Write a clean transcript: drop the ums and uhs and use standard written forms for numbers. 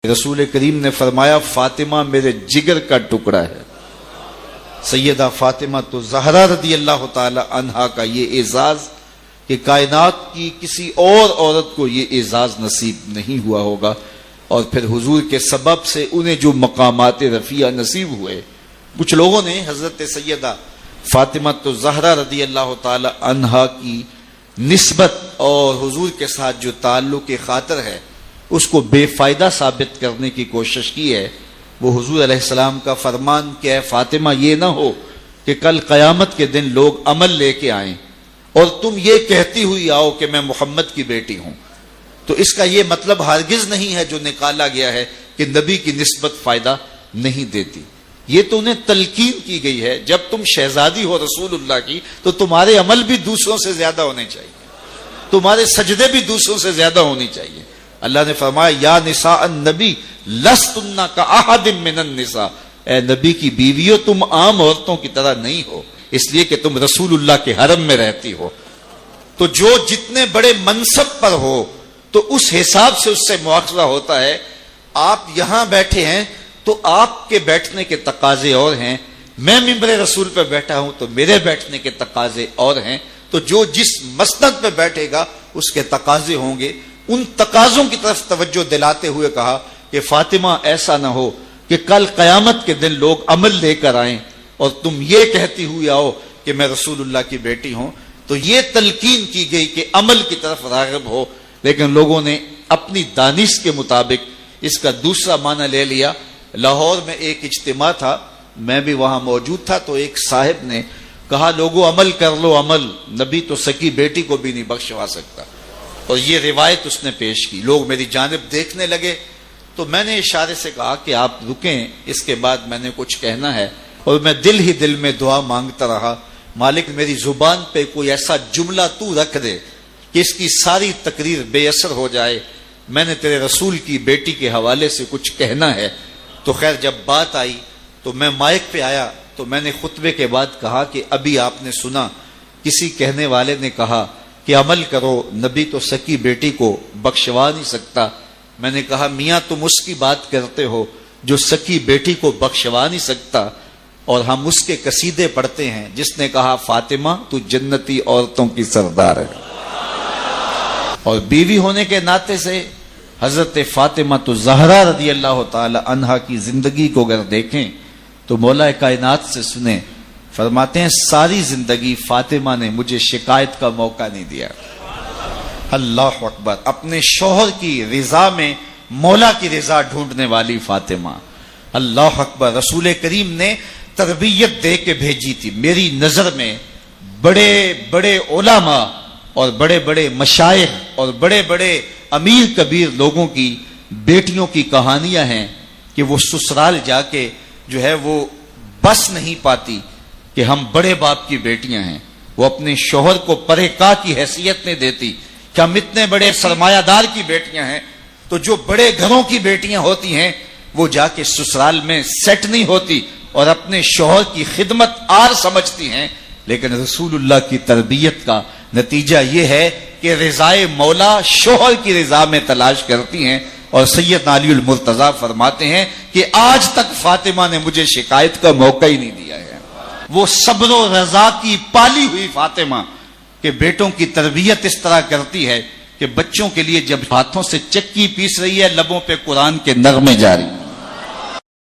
رسول کریم نے فرمایا فاطمہ میرے جگر کا ٹکڑا ہے۔ سیدہ فاطمہ تو زہرا رضی اللہ تعالی عنہا کا یہ اعزاز کہ کائنات کی کسی اور عورت کو یہ اعزاز نصیب نہیں ہوا ہوگا، اور پھر حضور کے سبب سے انہیں جو مقامات رفیع نصیب ہوئے۔ کچھ لوگوں نے حضرت سیدہ فاطمہ تو زہرا رضی اللہ تعالی عنہا کی نسبت اور حضور کے ساتھ جو تعلق خاطر ہے اس کو بے فائدہ ثابت کرنے کی کوشش کی ہے۔ وہ حضور علیہ السلام کا فرمان کہ اے فاطمہ یہ نہ ہو کہ کل قیامت کے دن لوگ عمل لے کے آئیں اور تم یہ کہتی ہوئی آؤ کہ میں محمد کی بیٹی ہوں، تو اس کا یہ مطلب ہرگز نہیں ہے جو نکالا گیا ہے کہ نبی کی نسبت فائدہ نہیں دیتی۔ یہ تو انہیں تلقین کی گئی ہے جب تم شہزادی ہو رسول اللہ کی تو تمہارے عمل بھی دوسروں سے زیادہ ہونے چاہیے، تمہارے سجدے بھی دوسروں سے زیادہ ہونے چاہیے۔ اللہ نے فرمایا یا نساء النبی لستن کاحد من النساء، اے نبی کی بیویوں تم عام عورتوں کی طرح نہیں ہو، اس لیے کہ تم رسول اللہ کے حرم میں رہتی ہو۔ تو جو جتنے بڑے منصب پر ہو تو اس حساب سے اس سے مواخذہ ہوتا ہے۔ آپ یہاں بیٹھے ہیں تو آپ کے بیٹھنے کے تقاضے اور ہیں، میں ممبر رسول پہ بیٹھا ہوں تو میرے بیٹھنے کے تقاضے اور ہیں، تو جو جس مسند پہ بیٹھے گا اس کے تقاضے ہوں گے۔ ان تقاضوں کی طرف توجہ دلاتے ہوئے کہا کہ فاطمہ ایسا نہ ہو کہ کل قیامت کے دن لوگ عمل لے کر آئیں اور تم یہ کہتی ہوئی آؤ کہ میں رسول اللہ کی بیٹی ہوں۔ تو یہ تلقین کی گئی کہ عمل کی طرف راغب ہو، لیکن لوگوں نے اپنی دانش کے مطابق اس کا دوسرا معنی لے لیا۔ لاہور میں ایک اجتماع تھا، میں بھی وہاں موجود تھا، تو ایک صاحب نے کہا لوگوں عمل کر لو، عمل نبی تو سکی بیٹی کو بھی نہیں بخشوا سکتا، اور یہ روایت اس نے پیش کی۔ لوگ میری جانب دیکھنے لگے تو میں نے اشارے سے کہا کہ آپ رکیں، اس کے بعد میں نے کچھ کہنا ہے، اور میں دل ہی دل میں دعا مانگتا رہا مالک میری زبان پہ کوئی ایسا جملہ تو رکھ دے کہ اس کی ساری تقریر بے اثر ہو جائے، میں نے تیرے رسول کی بیٹی کے حوالے سے کچھ کہنا ہے۔ تو خیر جب بات آئی تو میں مائک پہ آیا تو میں نے خطبے کے بعد کہا کہ ابھی آپ نے سنا کسی کہنے والے نے کہا کہ عمل کرو، نبی تو سکی بیٹی کو بخشوا نہیں سکتا۔ میں نے کہا میاں تم اس کی بات کرتے ہو جو سکی بیٹی کو بخشوا نہیں سکتا، اور ہم اس کے قصیدے پڑھتے ہیں جس نے کہا فاطمہ تو جنتی عورتوں کی سردار ہے۔ اور بیوی ہونے کے ناطے سے حضرت فاطمہ تو زہرا رضی اللہ تعالی عنہا کی زندگی کو اگر دیکھیں تو مولا کائنات سے سنیں، فرماتے ہیں ساری زندگی فاطمہ نے مجھے شکایت کا موقع نہیں دیا۔ اللہ اکبر، اپنے شوہر کی رضا میں مولا کی رضا ڈھونڈنے والی فاطمہ، اللہ اکبر۔ رسول کریم نے تربیت دے کے بھیجی تھی۔ میری نظر میں بڑے بڑے علماء اور بڑے بڑے مشائخ اور بڑے بڑے امیر کبیر لوگوں کی بیٹیوں کی کہانیاں ہیں کہ وہ سسرال جا کے جو ہے وہ بس نہیں پاتی کہ ہم بڑے باپ کی بیٹیاں ہیں، وہ اپنے شوہر کو پرے کا کی حیثیت نہیں دیتی کہ ہم اتنے بڑے سرمایہ دار کی بیٹیاں ہیں۔ تو جو بڑے گھروں کی بیٹیاں ہوتی ہیں وہ جا کے سسرال میں سیٹ نہیں ہوتی اور اپنے شوہر کی خدمت آر سمجھتی ہیں، لیکن رسول اللہ کی تربیت کا نتیجہ یہ ہے کہ رضائے مولا شوہر کی رضا میں تلاش کرتی ہیں۔ اور سید علی المرتضیٰ فرماتے ہیں کہ آج تک فاطمہ نے مجھے شکایت کا موقع ہی نہیں دیا ہے۔ وہ صبر و رضا کی پالی ہوئی فاطمہ کہ بیٹوں کی تربیت اس طرح کرتی ہے کہ بچوں کے لیے جب ہاتھوں سے چکی پیس رہی ہے لبوں پہ قرآن کے نغمے جاری۔